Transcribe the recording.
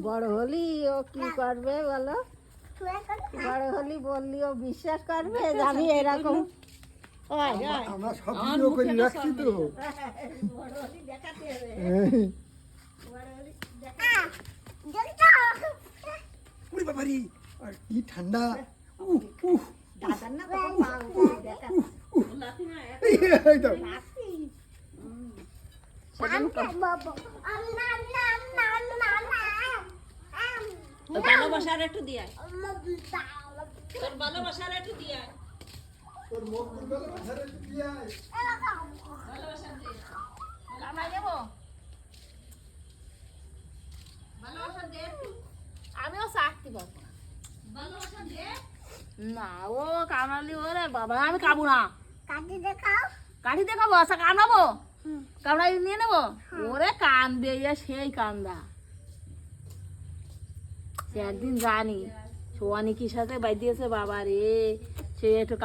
বড় হলি ও কি করবে বলো? বড় হলি বললি ও বিশ্বাস করবে যে আমি এরকম? আমরা সব ভিডিও করে রাখছি তো। বড় হলি দেখাতে হবে। বড় হলি ওরে বাবারি, আর কি ঠান্ডা। দাদার না তখন পা দেখা এই দাও। ভালোবাসার একটু দিয়ে তোর ভালোবাসার একটু দিয়ে তোর মুখ খুলবে না, মাথায় একটু দিয়ে আয়। ভালোবাসা দিয়ে আমরা নেবো ভালোবাসা দিয়ে আমিও চাকতি পাবো ভালোবাসা দিয়ে না ও কামড়ালি ওরে বাবা আমি খাবো না কাঠি দেখাবো আচ্ছা কামড়াবো কামড়াই নিয়ে নেবো ওরে কান্দবে সেই কান্দা সে একদিন জানি সোয়ানিকির সাথে বাই দিয়েছে বাবা রে সে একটু